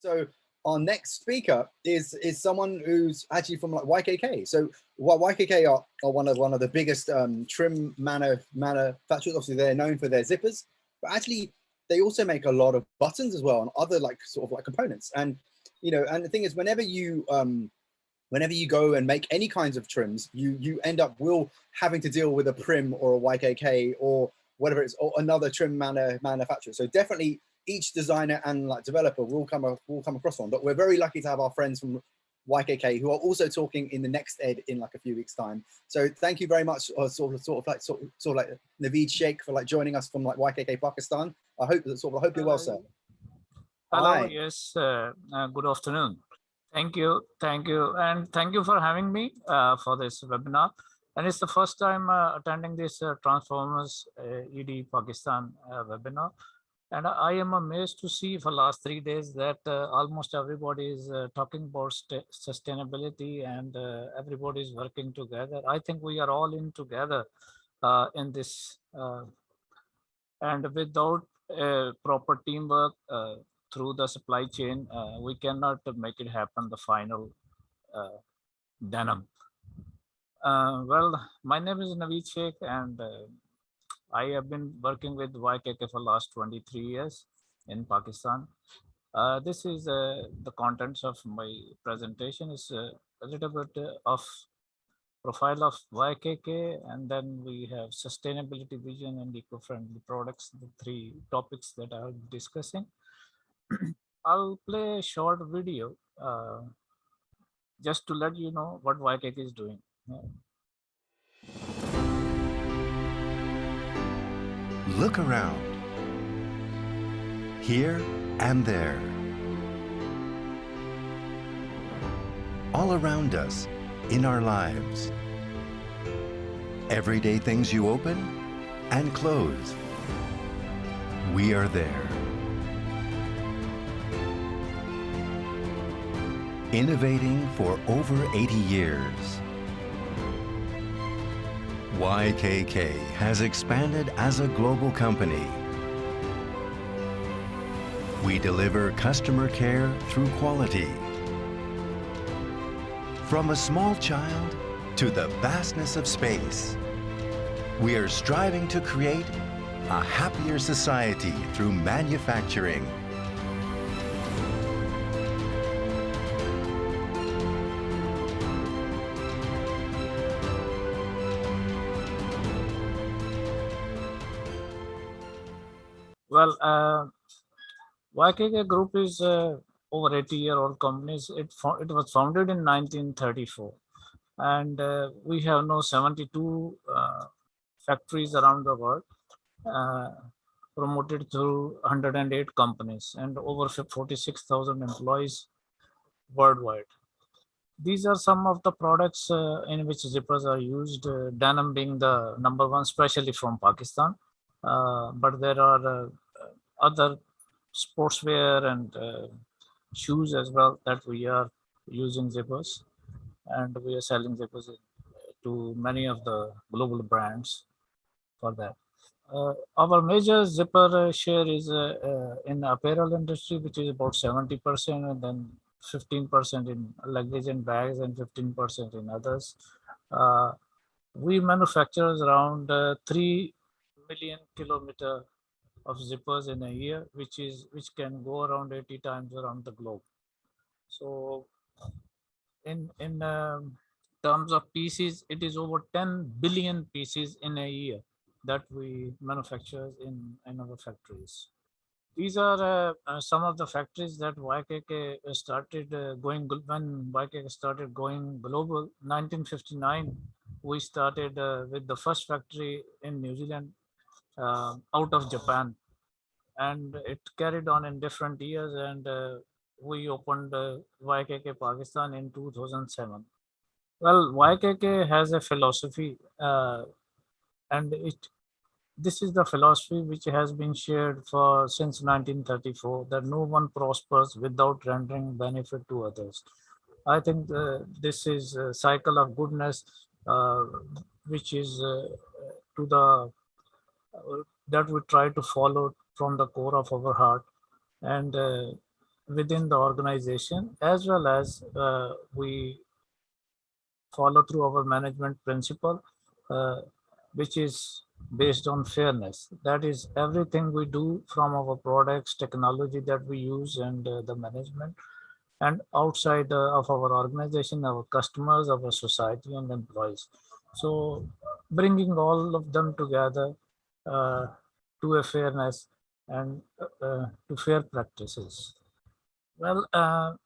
So our next speaker is someone who's actually from like YKK. So YKK are one of the biggest trim manufacturers. Obviously, they're known for their zippers, but actually they also make a lot of buttons as well and other like sort of like components. And you know, and the thing is, whenever you go and make any kinds of trims, you end up having to deal with a Prim or a YKK or whatever it's, or another trim manufacturer. So definitely each designer and like developer will come across one. But we're very lucky to have our friends from YKK who are also talking in the next ed in like a few weeks' time. So thank you very much, sort of like Naveed, Sheikh, for like joining us from like YKK Pakistan. I hope you're well, sir. Hello. Hi. Yes. Good afternoon. Thank you, and thank you for having me for this webinar. And it's the first time attending this Transformers ED Pakistan webinar. And I am amazed to see for last 3 days that almost everybody is talking about sustainability and everybody is working together. I think we are all in together in this. And without proper teamwork through the supply chain, we cannot make it happen, the final denim. Well, my name is Naveed Sheikh, and I have been working with YKK for last 23 years in Pakistan. This is the contents of my presentation is a little bit of profile of YKK, and then we have sustainability vision and eco-friendly products, the three topics that I'll be discussing. I'll play a short video just to let you know what YKK is doing. Look around, here and there. All around us, in our lives. Everyday things you open and close. We are there. Innovating for over 80 years. YKK has expanded as a global company. We deliver customer care through quality. From a small child to the vastness of space, we are striving to create a happier society through manufacturing. Well, YKK Group is over 80-year-old companies. It was founded in 1934, and we have now 72 factories around the world, promoted through 108 companies and over 46,000 employees worldwide. These are some of the products in which zippers are used, denim being the #1, especially from Pakistan. But there are other sportswear and shoes as well that we are using zippers, and we are selling zippers to many of the global brands for that. Our major zipper share is in apparel industry, which is about 70%, and then 15% in luggage and bags, and 15% in others. We manufacture around 3 million kilometer of zippers in a year, which can go around 80 times around the globe. So in terms of pieces, it is over 10 billion pieces in a year that we manufacture in our factories. These are some of the factories that YKK started when YKK started going global. 1959, we started with the first factory in New Zealand out of Japan, and it carried on in different years, and we opened YKK Pakistan in 2007. Well, YKK has a philosophy, and this is the philosophy which has been shared for since 1934, that no one prospers without rendering benefit to others. I think this is a cycle of goodness, which is to the that we try to follow from the core of our heart. And within the organization, as well as we follow through our management principle, which is based on fairness. That is, everything we do, from our products, technology that we use, and the management, and outside of our organization, our customers, our society, and employees. So bringing all of them together uh, to a fairness and to fair practices. Well,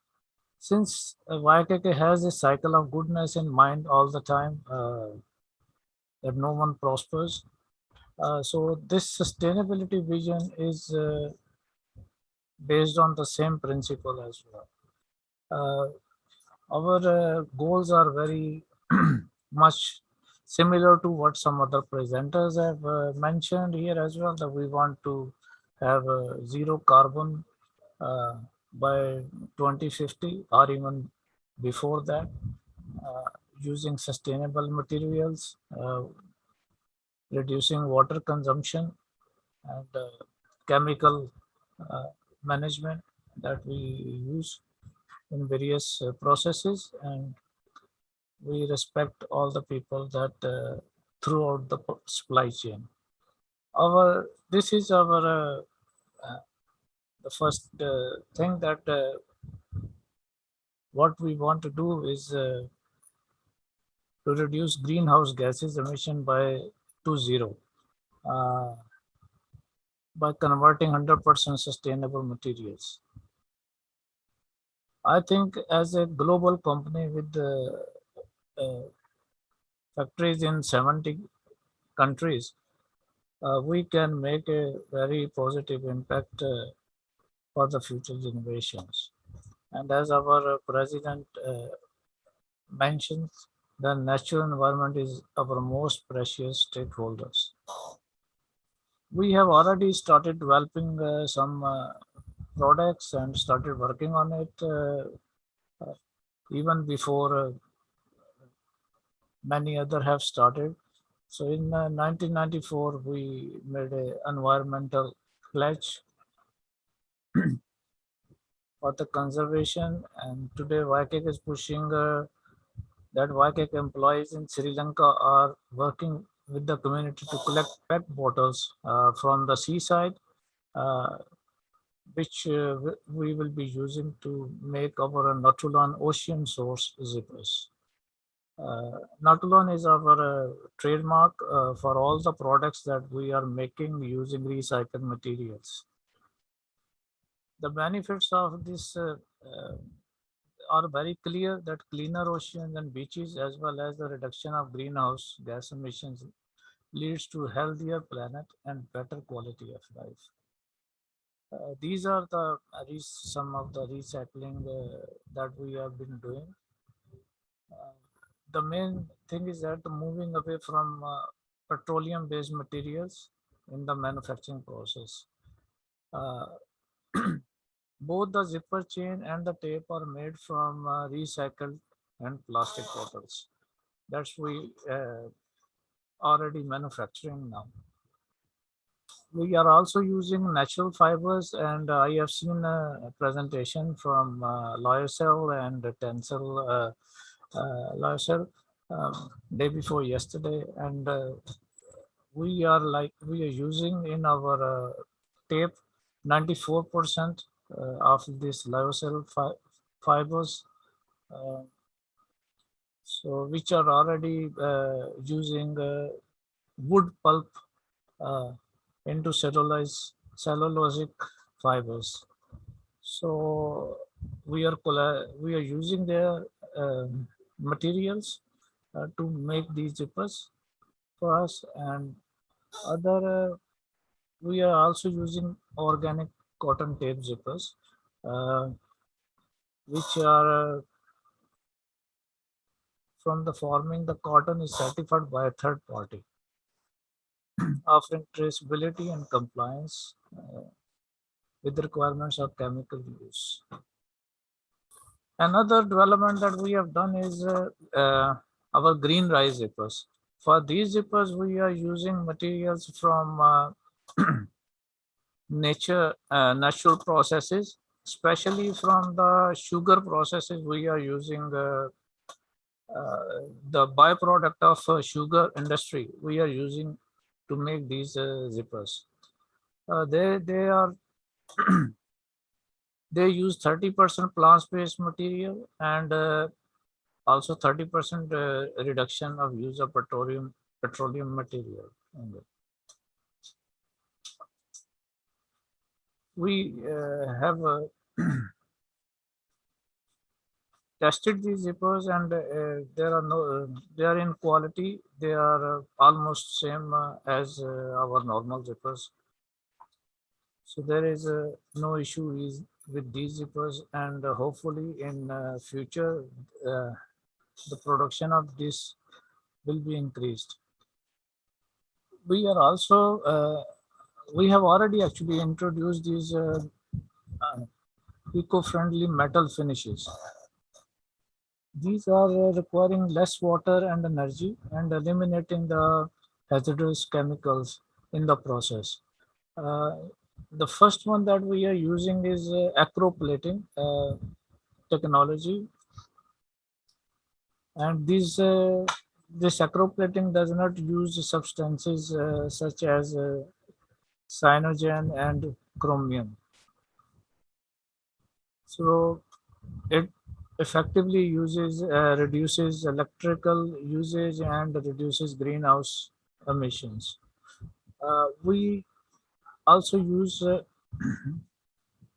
since YKK has a cycle of goodness in mind all the time, that no one prospers. So this sustainability vision is based on the same principle as well. Our goals are very much similar to what some other presenters have mentioned here as well, that we want to have zero carbon uh, by 2050 or even before that, uh, using sustainable materials, reducing water consumption, and chemical uh, management that we use in various processes, and we respect all the people that throughout the supply chain. Our this is our the first thing that what we want to do is to reduce greenhouse gases emission by to zero uh, by converting 100% sustainable materials. I think as a global company with factories in 70 countries, we can make a very positive impact for the future generations. And as our president mentions, the natural environment is our most precious stakeholders. We have already started developing some products and started working on it even before many other have started. So in 1994, we made an environmental pledge for the conservation, and today YKK is pushing that YKK employees in Sri Lanka are working with the community to collect PET bottles from the seaside, uh, which we will be using to make our Natulon ocean source zippers. Natulon is our trademark for all the products that we are making using recycled materials. The benefits of this are very clear, that cleaner oceans and beaches, as well as the reduction of greenhouse gas emissions, leads to healthier planet and better quality of life. These are the some of the recycling that we have been doing. The main thing is that moving away from petroleum based materials in the manufacturing process. Uh, both the zipper chain and the tape are made from recycled and plastic bottles. That's we already manufacturing now. We are also using natural fibers, and I have seen a presentation from Lyocell and Tencel Lyocell day before yesterday, and we are using in our tape 94% of this Lyocell fibers, uh, so which are already using wood pulp uh, into cellulosic fibers. So we are using their materials to make these zippers for us, and other we are also using organic cotton tape zippers, uh, which are from the farming. The cotton is certified by a third party, offering traceability and compliance with the requirements of chemical use. Another development that we have done is our green rice zippers. For these zippers, we are using materials from natural processes, especially from the sugar processes. We are using the byproduct of sugar industry. We are using to make these zippers. They are they use 30% plant-based material and also 30% reduction of use of petroleum material. And we have tested these zippers, and there are no they are in quality. They are almost same as our normal zippers. So there is no issue with these zippers, and hopefully in future the production of this will be increased. We are also we have already actually introduced these eco-friendly metal finishes. These are requiring less water and energy and eliminating the hazardous chemicals in the process. Uh, the first one that we are using is acroplating technology, and this acroplating does not use substances such as cyanogen and chromium. So it effectively reduces electrical usage and reduces greenhouse emissions. We also use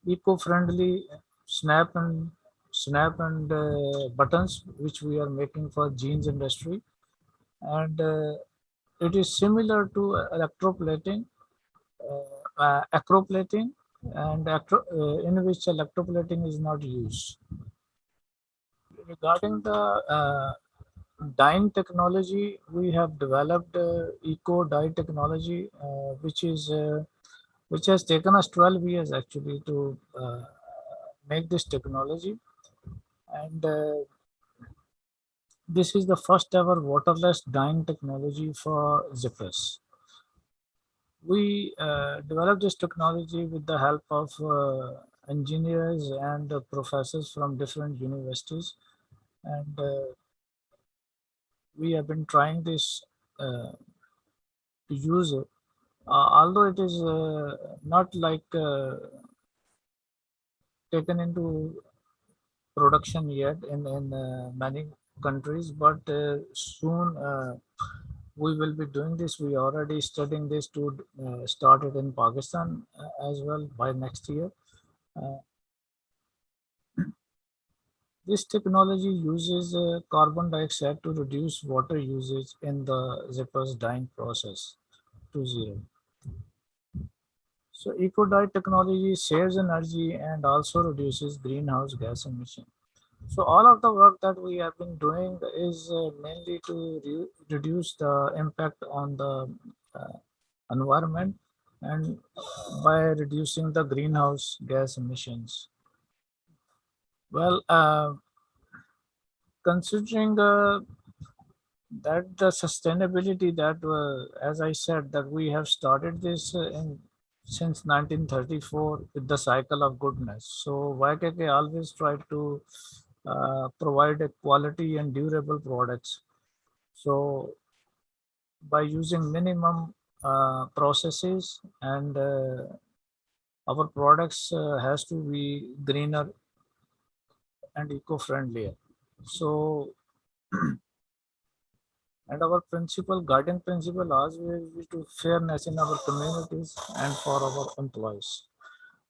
eco-friendly snap and buttons, which we are making for jeans industry, and it is similar to electroplating, acroplating, and in which electroplating is not used. Regarding the dyeing technology, we have developed eco dye technology, which has taken us 12 years actually to make this technology, and this is the first ever waterless dyeing technology for zippers. We developed this technology with the help of engineers and professors from different universities, and we have been trying this to use it, although it is not like taken into production yet in many countries, but soon we will be doing this. We are already studying this to start it in Pakistan as well by next year. Uh, this technology uses carbon dioxide to reduce water usage in the zippers dyeing process to zero. So eco-dye technology saves energy and also reduces greenhouse gas emission. So all of the work that we have been doing is mainly to reduce the impact on the uh, environment and by reducing the greenhouse gas emissions. Well, considering that the sustainability that, as I said, that we have started this in since 1934 with the cycle of goodness. So YKK always tried to provide a quality and durable products. So by using minimum processes, and our products has to be greener and eco-friendlier. So and our principle, guiding principle, always is to fairness in our communities and for our employees.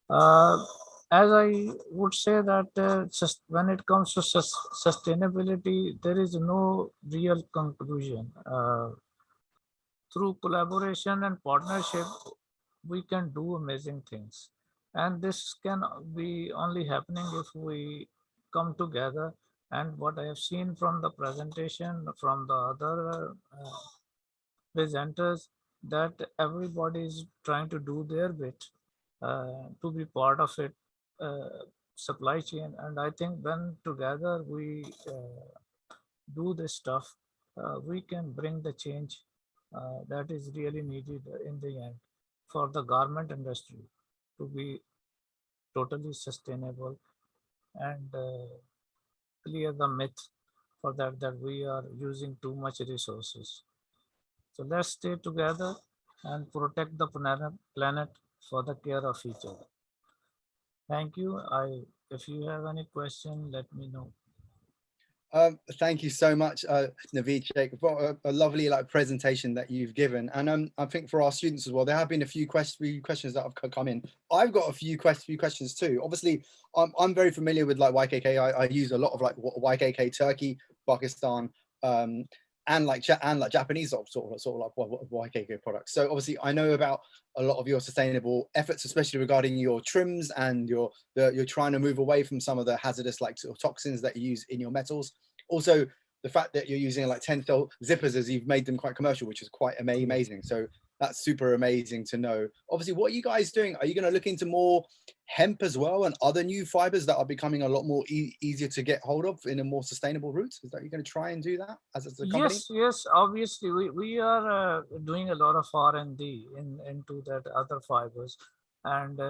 Uh, as I would say that when it comes to sustainability, there is no real conclusion. Through collaboration and partnership, we can do amazing things. And this can be only happening if we come together. And what I have seen from the presentation from the other presenters, that everybody is trying to do their bit to be part of it supply chain. And I think when together we do this stuff, we can bring the change that is really needed in the end for the garment industry to be totally sustainable and clear the myth for that we are using too much resources. So let's stay together and protect the planet for the care of each other. Thank you. If you have any question, let me know. Thank you so much, Naveed, Sheikh, for a lovely presentation that you've given. And I think for our students as well, there have been a few questions that have come in. I've got a few questions too. Obviously, I'm very familiar with YKK. I use a lot of YKK Turkey, Pakistan, and Japanese sort of YKK products. So obviously, I know about a lot of your sustainable efforts, especially regarding your trims, and you're trying to move away from some of the hazardous toxins that you use in your metals. Also, the fact that you're using textile zippers, as you've made them quite commercial, which is quite amazing. So that's super amazing to know. Obviously, what are you guys doing? Are you going to look into more hemp as well and other new fibers that are becoming a lot more easier to get hold of in a more sustainable route? Is that you're going to try and do that as a company? Yes. Obviously, we are doing a lot of R&D into that other fibers, and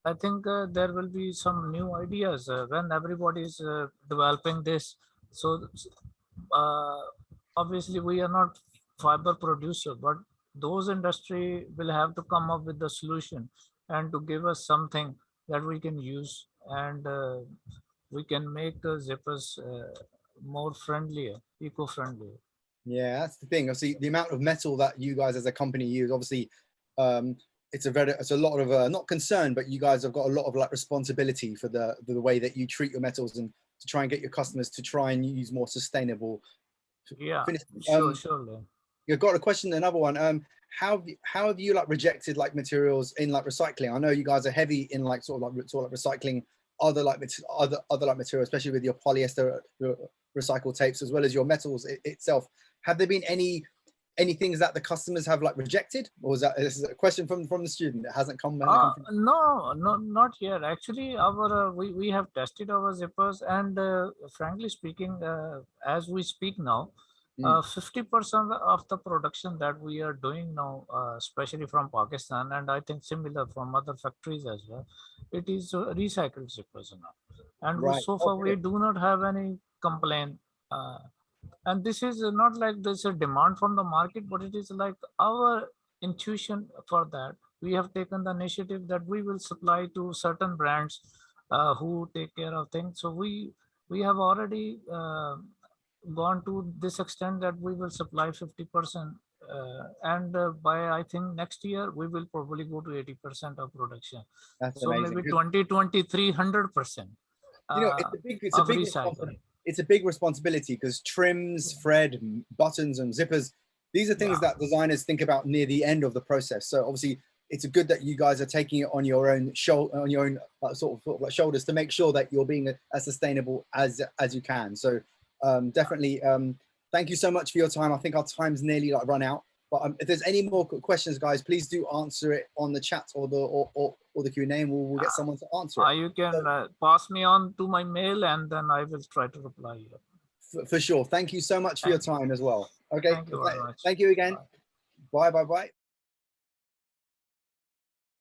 I think there will be some new ideas when everybody is developing this. So obviously we are not fiber producer, but those industry will have to come up with the solution and to give us something that we can use, and we can make the zippers more friendlier, eco-friendly. Yeah, that's the thing. Obviously, the amount of metal that you guys as a company use, obviously, it's a lot of not concern, but you guys have got a lot of responsibility for the way that you treat your metals, and to try and get your customers to try and use more sustainable. Yeah, surely. You've got a question, another one. How have you rejected materials in recycling? I know you guys are heavy in recycling other materials, especially with your polyester recycled tapes, as well as your metals itself. Have there been any things that the customers have rejected, or is this a question from the student that hasn't come from? No, not yet. Actually, our we have tested our zippers, and frankly speaking, as we speak now, 50% of the production that we are doing now, especially from Pakistan, and I think similar from other factories as well, it is recycled zippers now. And so far we do not have any complaint. And this is not like there's a demand from the market, but it is our intuition for that. We have taken the initiative that we will supply to certain brands who take care of things. So we have already gone to this extent that we will supply 50%, and by I think next year we will probably go to 80% of production. That's so amazing. Maybe 2023 100%. It's a big responsibility, because trims, thread, buttons, and zippers, these are things that designers think about near the end of the process. So obviously, it's good that you guys are taking it on your own shoulders to make sure that you're being as sustainable as you can. So definitely, thank you so much for your time. I think our time's nearly run out. But if there's any more questions, guys, please do answer it on the chat or the Q&A, and we'll get someone to answer it. You can pass me on to my mail, and then I will try to reply you. For sure. Thank you so much for your time as well. Okay. Thank you very much. Thank you again. Bye.